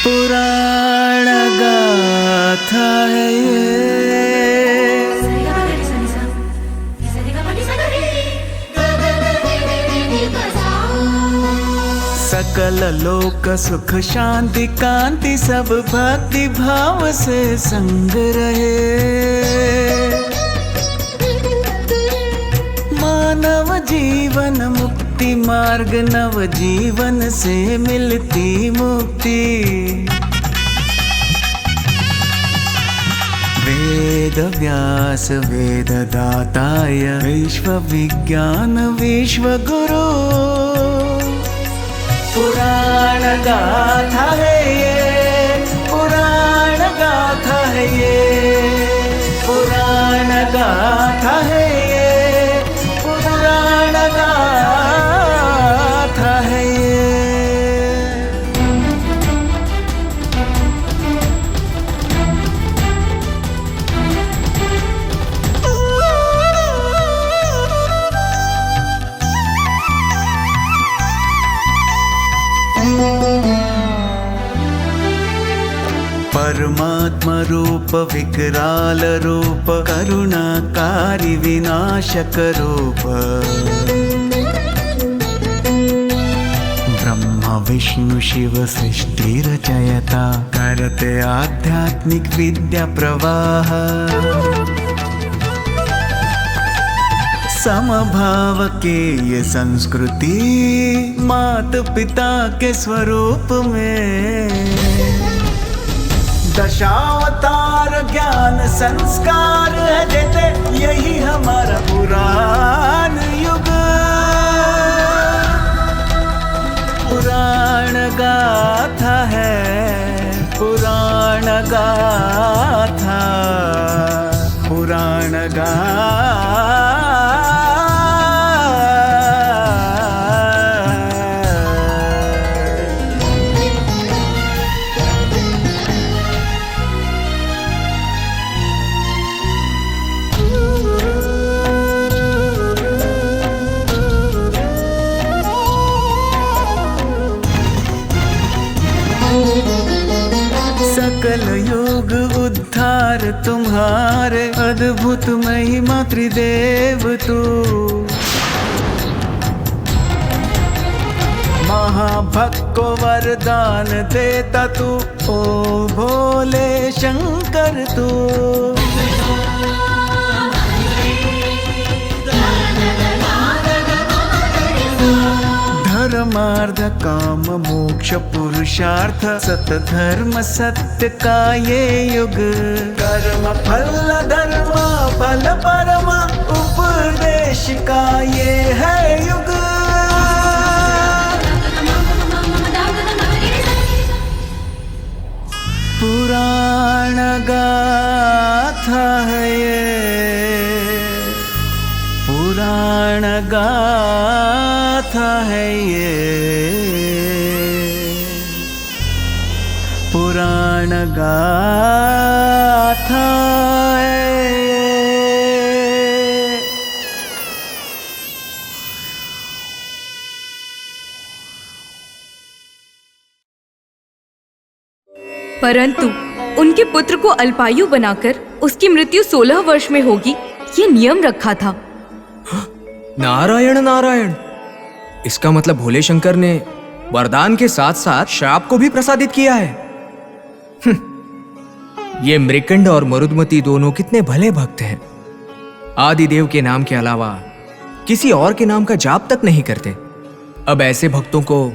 पुराण गाथा है ये, सकल लोक सुख शांति कांति सब भक्ति भाव से संग रहे। मानव जीवन मुक्ति मार्ग नव जीवन से मिलती मुक्ति। वेद व्यास वेद दाताय विश्व विज्ञान विश्व गुरु। पुराण गाथा है ये, पुराण गाथा है ये, पुराण गाथा है ये, पुराण गाथा है ये। परमात्मा रूप विकराल रूप करुणाकारी विनाशक रूप। ब्रह्मा विष्णु शिव सृष्टि रचयता करते आध्यात्मिक विद्या प्रवाह। समभाव के ये संस्कृति मात पिता के स्वरूप में। दशावतार ज्ञान संस्कार है देते यही हमारा पुराण युग। पुराण गाथा है, पुराण गाथा, पुराण गाथा। सकल योग उद्धार तुम्हारे अद्भुत महिमा त्रिदेव तू। महाभक्त को वरदान देता तू, ओ भोले शंकर तू। धर्मार्थ काम मोक्ष पुरुषार्थ सत धर्म सत्य का ये युग। कर्म फल धर्म फल परम उपदेश का ये है युग। पुराण गाथा है ये, पुराण गाथा है ये, पुराण गाथा है ये। परंतु उनके पुत्र को अल्पायु बनाकर उसकी मृत्यु 16 वर्ष में होगी, ये नियम रखा था। नारायण नारायण, इसका मतलब भोले शंकर ने वरदान के साथ साथ श्राप को भी प्रसादित किया है। ये मृकंड और मरुदमती दोनों कितने भले भक्त हैं। आदिदेव के नाम के अलावा किसी और के नाम का जाप तक नहीं करते। अब ऐसे भक्तों को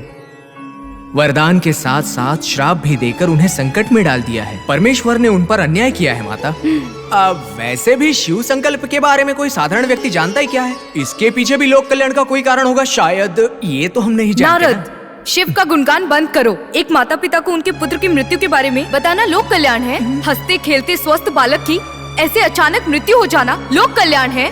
वरदान के साथ साथ श्राप भी देकर उन्हें संकट में डाल दिया है। परमेश्वर ने उन पर अन्याय किया है माता। अब वैसे भी शिव संकल्प के बारे में कोई साधारण व्यक्ति जानता ही क्या है? इसके पीछे भी लोक कल्याण का कोई कारण होगा शायद, ये तो हम नहीं जानते। नारद, शिव का गुणगान बंद करो। एक माता पिता को उनके पुत्र की मृत्यु के बारे में बताना लोक कल्याण है। हंसते खेलते स्वस्थ बालक की ऐसे अचानक मृत्यु हो जाना लोक कल्याण है।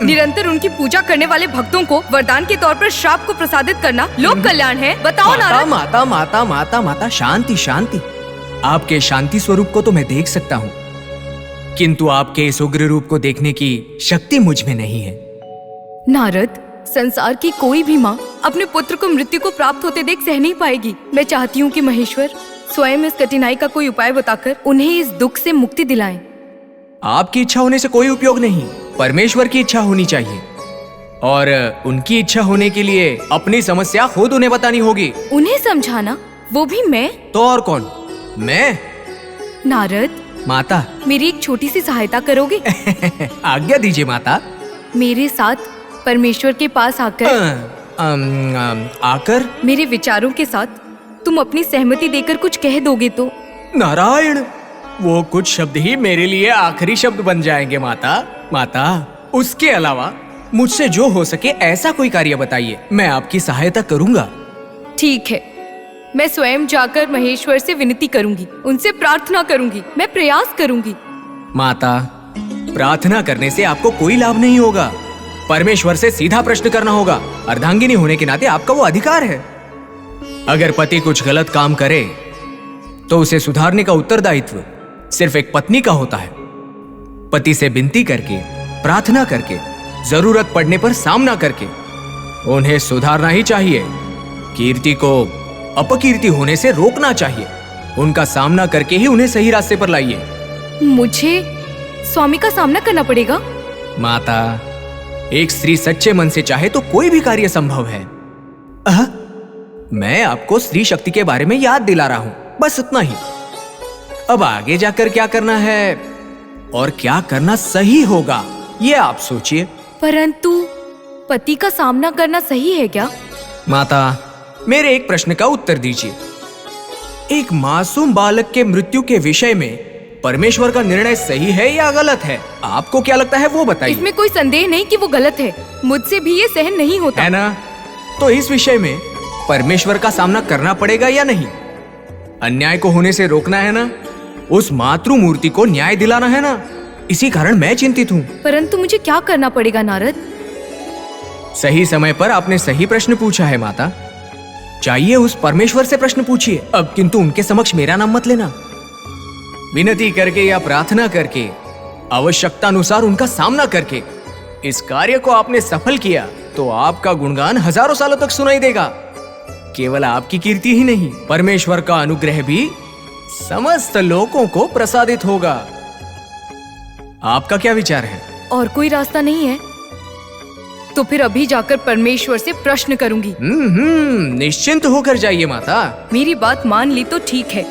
निरंतर उनकी पूजा करने वाले भक्तों को वरदान के तौर पर श्राप को प्रसादित करना लोक कल्याण है। बताओ नारद। माता माता माता माता शांति शांति। आपके शांति स्वरूप को तो मैं देख सकता हूँ, किंतु आपके इस उग्र रूप को देखने की शक्ति मुझ में नहीं है। नारद, संसार की कोई भी माँ अपने पुत्र को मृत्यु को प्राप्त होते देख सह नहीं पाएगी। मैं चाहती हूँ कि महेश्वर स्वयं इस कठिनाई का कोई उपाय बताकर उन्हें इस दुख से मुक्ति दिलाएं। आपकी इच्छा होने से कोई उपयोग नहीं, परमेश्वर की इच्छा होनी चाहिए। और उनकी इच्छा होने के लिए अपनी समस्या खुद उन्हें बतानी होगी। उन्हें समझाना, वो भी मैं? तो और कौन? मैं? नारद, माता, मेरी एक छोटी सी सहायता करोगे? आज्ञा दीजिए माता। मेरे साथ परमेश्वर के पास आकर मेरे विचारों के साथ तुम अपनी सहमति देकर कुछ कह दोगे तो? नारायण, वो कुछ शब्द ही मेरे लिए आखिरी शब्द बन जाएंगे माता। माता, उसके अलावा मुझसे जो हो सके ऐसा कोई कार्य बताइए, मैं आपकी सहायता करूंगा। ठीक है, मैं स्वयं जाकर महेश्वर से विनती करूंगी, उनसे प्रार्थना करूंगी, मैं प्रयास करूंगी। माता, प्रार्थना करने से आपको कोई लाभ नहीं होगा। परमेश्वर से सीधा प्रश्न करना होगा। अर्धांगिनी होने के नाते आपका वो अधिकार है। अगर पति कुछ गलत काम करे तो उसे सुधारने का उत्तरदायित्व सिर्फ एक पत्नी का होता है। पति से विनती करके, प्रार्थना करके, जरूरत पड़ने पर सामना करके उन्हें सुधारना ही चाहिए। कीर्ति को अपकीर्ति होने से रोकना चाहिए। उनका सामना करके ही उन्हें सही रास्ते पर लाइए। मुझे स्वामी का सामना करना पड़ेगा? माता, एक स्त्री सच्चे मन से चाहे तो कोई भी कार्य संभव है। मैं आपको स्त्री शक्ति के बारे में याद दिला रहा हूं, बस इतना ही। अब आगे जाकर क्या करना है और क्या करना सही होगा, ये आप सोचिए। परंतु पति का सामना करना सही है क्या? माता, मेरे एक प्रश्न का उत्तर दीजिए। एक मासूम बालक के मृत्यु के विषय में परमेश्वर का निर्णय सही है या गलत है? आपको क्या लगता है वो बताइए। इसमें कोई संदेह नहीं कि वो गलत है। मुझसे भी ये सहन नहीं होता है ना? तो इस विषय में परमेश्वर का सामना करना पड़ेगा या नहीं? अन्याय को होने से रोकना है ना? उस मातृ मूर्ति को न्याय दिलाना है ना? इसी कारण मैं चिंतित हूँ। परंतु मुझे क्या करना पड़ेगा नारद? सही समय पर आपने सही प्रश्न पूछा है माता। चाहिए उस परमेश्वर से प्रश्न पूछिए अब, किंतु उनके समक्ष मेरा नाम मत लेना। विनती करके या प्रार्थना करके, आवश्यकता अनुसार उनका सामना करके इस कार्य को आपने सफल किया तो आपका गुणगान हजारों सालों तक सुनाई देगा। केवल आपकी कीर्ति ही नहीं, परमेश्वर का अनुग्रह भी समस्त लोगों को प्रसादित होगा। आपका क्या विचार है? और कोई रास्ता नहीं है? तो फिर अभी जाकर परमेश्वर से प्रश्न करूंगी। निश्चिंत होकर जाइए माता। मेरी बात मान ली तो ठीक है,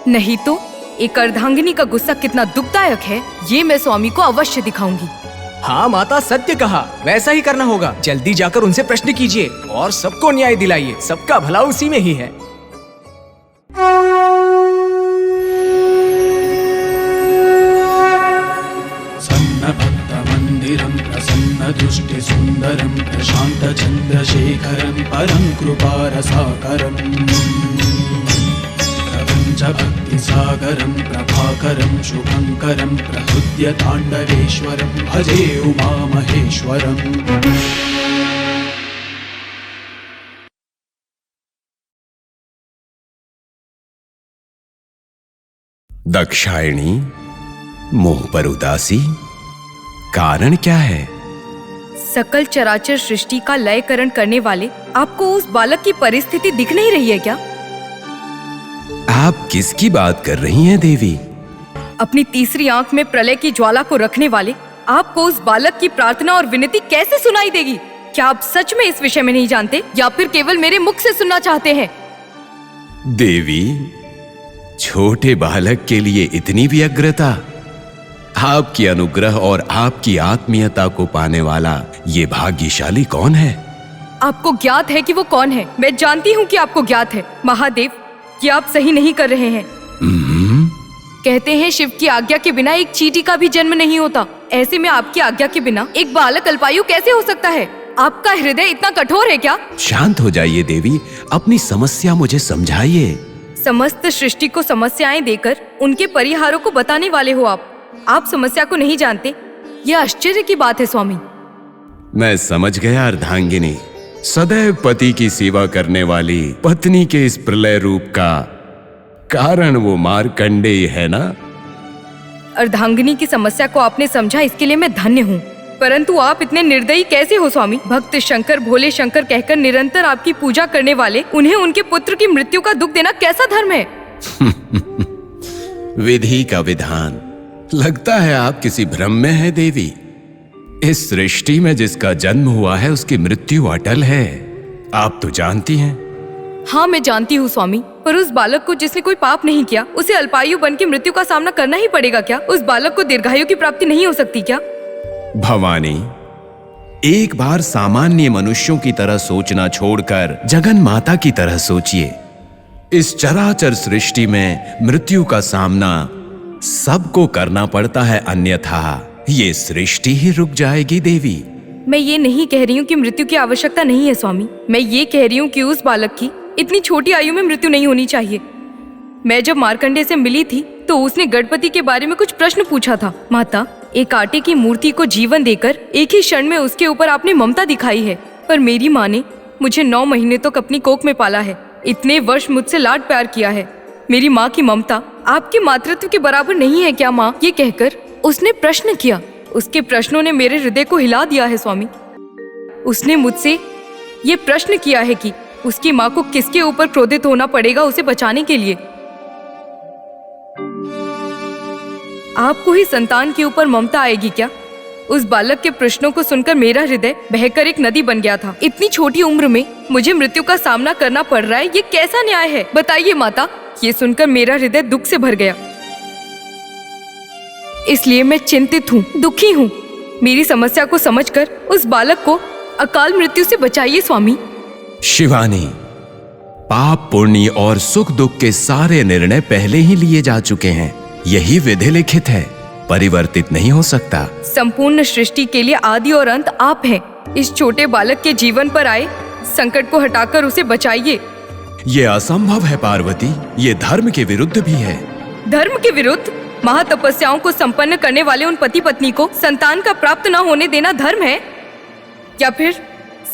नहीं तो एक अर्धांगिनी का गुस्सा कितना दुखदायक है ये मैं स्वामी को अवश्य दिखाऊंगी। हाँ माता, सत्य कहा, वैसा ही करना होगा। जल्दी जाकर उनसे प्रश्न कीजिए और सबको न्याय दिलाइए। सबका भला उसी में ही है। सन्नभक्तमन्दिरं प्रसन्नदृष्टिसुन्दरं प्रशान्तचन्द्रशेखरं परं कृपारसाकरम् प्रपञ्चभक्तिसागरं प्रभाकरं शुभङ्करं प्रहृद्य ताण्डवेश्वरं भजे उमामहेश्वरम्। दक्षायणी, मुंह पर उदासी, कारण क्या है? सकल चराचर सृष्टि का लयकरण करने वाले आपको उस बालक की परिस्थिति दिख नहीं रही है क्या? आप किसकी बात कर रही हैं देवी? अपनी तीसरी आंख में प्रलय की ज्वाला को रखने वाले आपको उस बालक की प्रार्थना और विनती कैसे सुनाई देगी? क्या आप सच में इस विषय में नहीं जानते या फिर केवल मेरे मुख से सुनना चाहते हैं? देवी, छोटे बालक के लिए इतनी व्यग्रता? आपकी अनुग्रह और आपकी आत्मीयता को पाने वाला ये भाग्यशाली कौन है? आपको ज्ञात है कि वो कौन है। मैं जानती हूँ कि आपको ज्ञात है। महादेव, कि आप सही नहीं कर रहे हैं। कहते हैं शिव की आज्ञा के बिना एक चींटी का भी जन्म नहीं होता। ऐसे में आपकी आज्ञा के बिना एक बालक अल्पायु कैसे हो सकता है? आपका हृदय इतना कठोर है क्या? शांत हो जाइए देवी, अपनी समस्या मुझे समझाइए। समस्त सृष्टि को समस्याएं देकर उनके परिहारों को बताने वाले हो आप समस्या को नहीं जानते। यह आश्चर्य की बात है स्वामी। मैं समझ गया अर्धांगिनी। सदैव पति की सेवा करने वाली पत्नी के इस प्रलय रूप का कारण वो मार्कंडेय है ना? अर्धांगिनी की समस्या को आपने समझा, इसके लिए मैं धन्य हूँ। परंतु आप इतने निर्दयी कैसे हो स्वामी? भक्त शंकर, भोले शंकर कहकर निरंतर आपकी पूजा करने वाले उन्हें उनके पुत्र की मृत्यु का दुख देना कैसा धर्म है? विधि का विधान। लगता है आप किसी भ्रम में हैं देवी। इस सृष्टि में जिसका जन्म हुआ है उसकी मृत्यु अटल है, आप तो जानती हैं। हाँ, मैं जानती हूँ स्वामी, पर उस बालक को जिसने कोई पाप नहीं किया, उसे अल्पायु बन के मृत्यु का सामना करना ही पड़ेगा क्या? उस बालक को दीर्घायु की प्राप्ति नहीं हो सकती क्या? भवानी, एक बार सामान्य मनुष्यों की तरह सोचना छोड़कर जगन माता की तरह सोचिए। इस चराचर सृष्टि में मृत्यु का सामना सबको करना पड़ता है, अन्यथा ये सृष्टि ही रुक जाएगी देवी। मैं ये नहीं कह रही हूँ कि मृत्यु की आवश्यकता नहीं है स्वामी, मैं ये कह रही हूँ कि उस बालक की इतनी छोटी आयु में मृत्यु नहीं होनी चाहिए। मैं जब मार्कंडेय से मिली थी तो उसने गणपति के बारे में कुछ प्रश्न पूछा था। माता, एक आटे की मूर्ति को जीवन देकर एक ही क्षण में उसके ऊपर आपने ममता दिखाई है, पर मेरी माँ ने मुझे 9 महीने तक अपनी कोख में पाला है, इतने वर्ष मुझसे लाड प्यार किया है। मेरी माँ की ममता आपके मातृत्व के बराबर नहीं है क्या माँ? ये कहकर उसने प्रश्न किया। उसके प्रश्नों ने मेरे हृदय को हिला दिया है स्वामी। उसने मुझसे ये प्रश्न किया है कि उसकी माँ को किसके ऊपर क्रोधित होना पड़ेगा उसे बचाने के लिए। आपको ही संतान के ऊपर ममता आएगी क्या? उस बालक के प्रश्नों को सुनकर मेरा हृदय बहकर एक नदी बन गया था। इतनी छोटी उम्र में मुझे मृत्यु का सामना करना पड़ रहा है, ये कैसा न्याय है? बताइए माता। ये सुनकर मेरा हृदय दुख से भर गया, इसलिए मैं चिंतित हूँ, दुखी हूँ। मेरी समस्या को समझकर उस बालक को अकाल मृत्यु से बचाइए स्वामी। शिवानी, पाप पुण्य और सुख दुख के सारे निर्णय पहले ही लिए जा चुके हैं। यही विधि लिखित है, परिवर्तित नहीं हो सकता। संपूर्ण सृष्टि के लिए आदि और अंत आप हैं। इस छोटे बालक के जीवन पर आए संकट को हटाकर उसे बचाइए। ये असंभव है पार्वती, ये धर्म के विरुद्ध भी है। धर्म के विरुद्ध? महातपस्याओं को संपन्न करने वाले उन पति पत्नी को संतान का प्राप्त न होने देना धर्म है? या फिर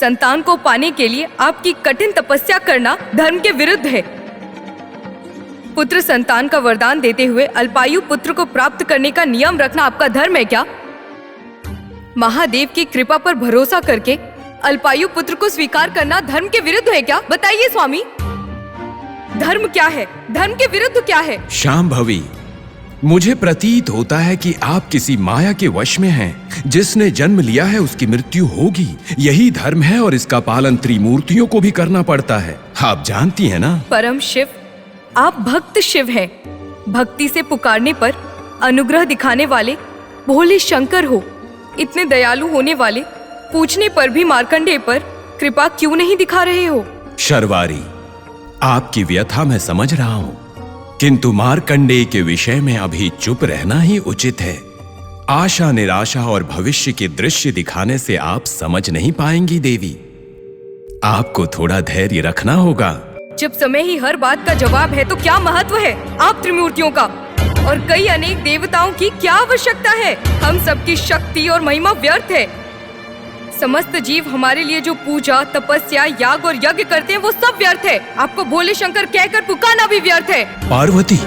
संतान को पाने के लिए आपकी कठिन तपस्या करना धर्म के विरुद्ध है? पुत्र संतान का वरदान देते हुए अल्पायु पुत्र को प्राप्त करने का नियम रखना आपका धर्म है क्या? महादेव की कृपा पर भरोसा करके अल्पायु पुत्र को स्वीकार करना धर्म के विरुद्ध है क्या? बताइए स्वामी, धर्म क्या है? धर्म के विरुद्ध क्या है? शांभवी, मुझे प्रतीत होता है कि आप किसी माया के वश में हैं। जिसने जन्म लिया है उसकी मृत्यु होगी, यही धर्म है और इसका पालन त्रिमूर्तियों को भी करना पड़ता है। आप जानती हैं ना? परम शिव, आप भक्त शिव हैं। भक्ति से पुकारने पर अनुग्रह दिखाने वाले भोले शंकर हो। इतने दयालु होने वाले पूछने पर भी मार्कंडेय पर कृपा क्यों नहीं दिखा रहे हो? शर्वारी, आपकी व्यथा मैं समझ रहा हूं, किंतु मार्कंडेय के विषय में अभी चुप रहना ही उचित है। आशा निराशा और भविष्य के दृश्य दिखाने से आप समझ नहीं पाएंगी देवी। आपको थोड़ा धैर्य रखना होगा। जब समय ही हर बात का जवाब है तो क्या महत्व है आप त्रिमूर्तियों का और कई अनेक देवताओं की क्या आवश्यकता है? हम सबकी शक्ति और महिमा व्यर्थ है। समस्त जीव हमारे लिए जो पूजा तपस्या याग और यज्ञ करते हैं वो सब व्यर्थ है। आपको भोले शंकर कहकर पुकारना भी व्यर्थ है। पार्वती,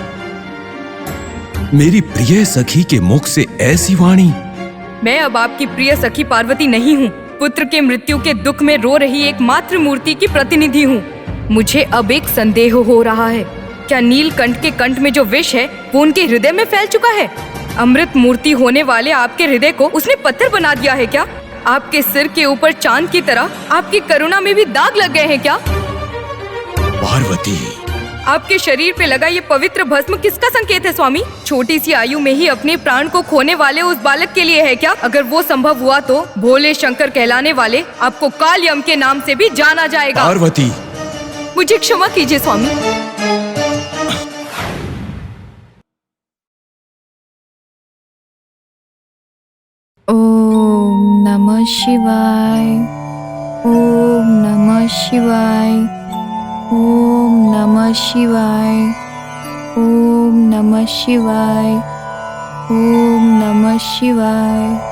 मेरी प्रिय सखी के मुख से ऐसी वाणी। मैं अब आपकी प्रिय सखी पार्वती नहीं हूँ, पुत्र के मृत्यु के दुख में रो रही एक मातृ मूर्ति की प्रतिनिधि हूँ। मुझे अब एक संदेह हो रहा है, क्या नीलकंठ के कंठ में जो विष है वो उनके हृदय में फैल चुका है? अमृत मूर्ति होने वाले आपके हृदय को उसने पत्थर बना दिया है क्या? आपके सिर के ऊपर चांद की तरह आपकी करुणा में भी दाग लग गए हैं क्या? पार्वती, आपके शरीर पे लगा ये पवित्र भस्म किसका संकेत है स्वामी? छोटी सी आयु में ही अपने प्राण को खोने वाले उस बालक के लिए है क्या? अगर वो संभव हुआ तो भोले शंकर कहलाने वाले आपको काल यम के नाम से भी जाना जाएगा। पार्वती, मुझे क्षमा कीजिए स्वामी। ओम नमः शिवाय, ओम नमः शिवाय, ओम नमः शिवाय, ओम नमः शिवाय, ओम नमः शिवाय।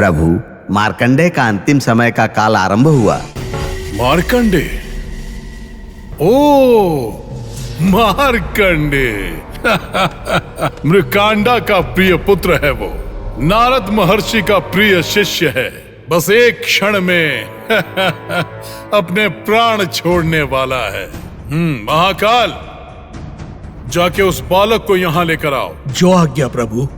प्रभु, मार्कंडेय का अंतिम समय का काल आरंभ हुआ। मार्कंडे, ओ मार्कंडे मृकांडा का प्रिय पुत्र है वो, नारद महर्षि का प्रिय शिष्य है। बस एक क्षण में अपने प्राण छोड़ने वाला है। महाकाल, जाके उस बालक को यहां लेकर आओ। जो आज्ञा प्रभु।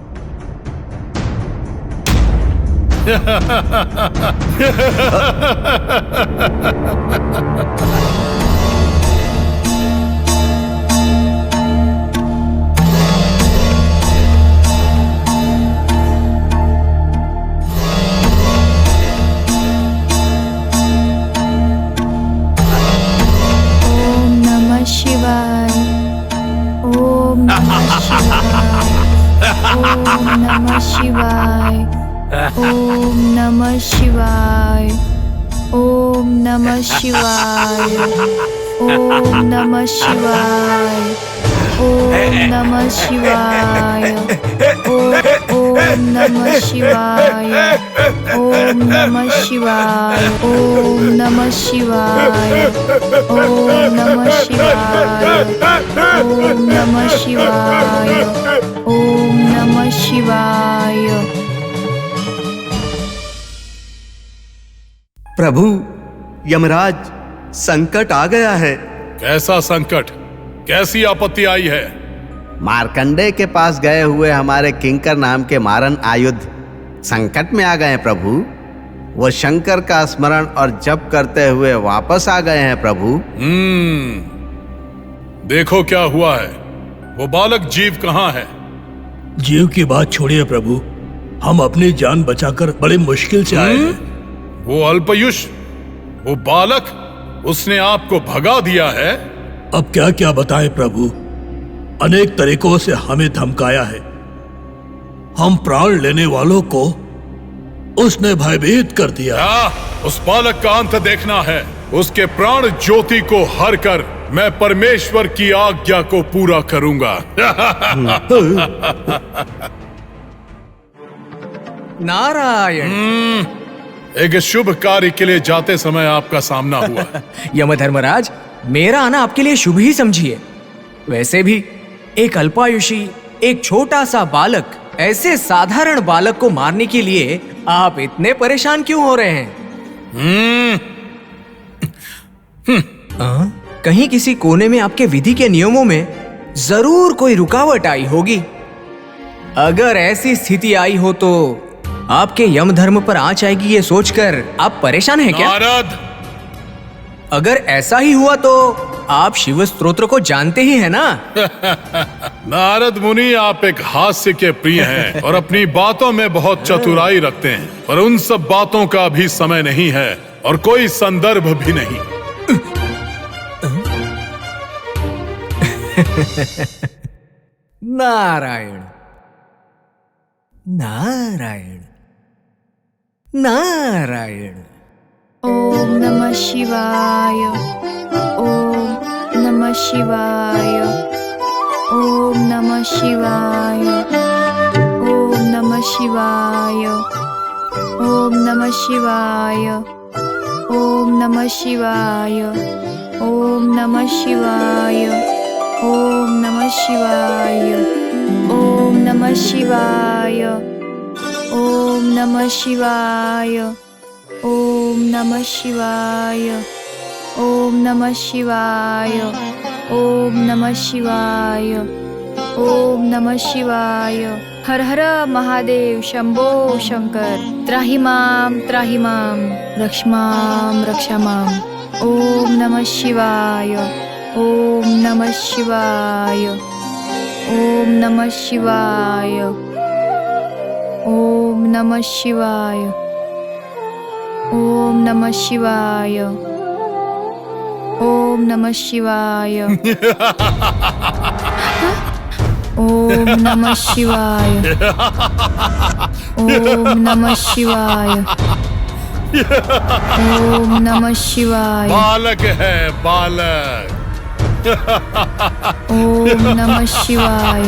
शिवाय, ओम नमः शिवाय, ओम नमः शिवाय, ओम नमः शिवाय, ओम नमः शिवाय, ओम नमः शिवाय, ओम नमः शिवाय, ओम नमः शिवाय, ओम नमः शिवाय, ओम नमः शिवाय, ओम नमः शिवाय, ओम नमः शिवाय। प्रभु, यमराज, संकट आ गया है। कैसा संकट? कैसी आपत्ति आई है? मार्कंडेय के पास गए हुए हमारे किंकर नाम के मारन आयुध संकट में आ गए हैं प्रभु। वो शंकर का स्मरण और जप करते हुए वापस आ गए हैं प्रभु। देखो क्या हुआ है। वो बालक जीव कहाँ है? जीव की बात छोड़िए प्रभु, हम अपनी जान बचाकर बड़े मुश्किल से आए हैं। वो अल्पयुष, वो बालक, उसने आपको भगा दिया है। अब क्या क्या बताएं प्रभु, अनेक तरीकों से हमें धमकाया है। हम प्राण लेने वालों को उसने भयभीत कर दिया। उस बालक का अंत देखना है। उसके प्राण ज्योति को हर कर मैं परमेश्वर की आज्ञा को पूरा करूंगा। नारायण। एक शुभ कार्य के लिए जाते समय आपका सामना हुआ। यमधर्मराज, मेरा आना आपके लिए शुभ ही समझिए। वैसे भी एक अल्पायुषी, एक छोटा सा बालक, ऐसे साधारण बालक को मारने के लिए आप इतने परेशान क्यों हो रहे हैं? कहीं किसी कोने में आपके विधि के नियमों में जरूर कोई रुकावट आई होगी। अगर ऐसी स्थिति आई हो तो आपके यम धर्म पर आंच आएगी ये सोचकर आप परेशान हैं क्या? नारद, अगर ऐसा ही हुआ तो आप शिव स्तोत्र को जानते ही हैं ना? नारद मुनि, आप एक हास्य के प्रिय हैं और अपनी बातों में बहुत चतुराई रखते हैं, पर उन सब बातों का अभी समय नहीं है और कोई संदर्भ भी नहीं। नारायण नारायण नारायण। ओम नमः शिवाय, ओम नमः शिवाय, ओम नमः शिवाय, ओम नमः शिवाय, ओम नमः शिवाय, ओम नमः शिवाय, ओम नमः शिवाय, ओम नमः शिवाय, ओम नमः शिवाय, ओम नमः शिवाय, ओम नमः शिवाय, ओम नमः शिवाय, ओम नमः शिवाय, ओम नमः शिवाय। हर हर महादेव शंभो शंकर। त्राहि मां रक्ष मां रक्ष मां। ओम नमः शिवाय, ओम नमः शिवाय, ओम नमः शिवाय, ओम नमः शिवाय, ओम नमः शिवाय, ओम नमः शिवाय, ओम नमः शिवाय, ओम नमः शिवाय, ओम नमः शिवाय। बालक है बालक। ओम नमः शिवाय।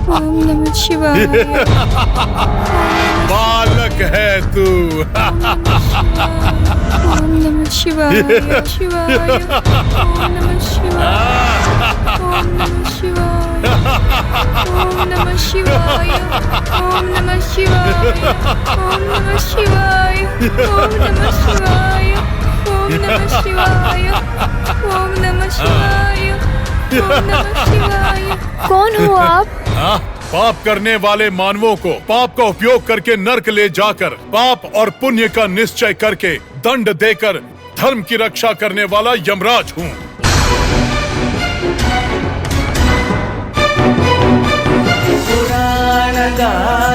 ओम नमः शिवाय। बालक है तू। ओम नमः शिवाय शिवाय। ओम नमः शिवाय। ओम नमः शिवाय। ओम नमः शिवाय। ओम नमः शिवाय। ओम नमः शिवाय। ओम नमः शिवाय। ओम नमः शिवाय। ओम नमः शिवाय। ओम नमः शिवाय। कौन हो आप? पाप करने वाले मानवों को पाप का उपयोग करके नर्क ले जाकर पाप और पुण्य का निश्चय करके दंड देकर धर्म की रक्षा करने वाला यमराज हूँ। पुराण गाथा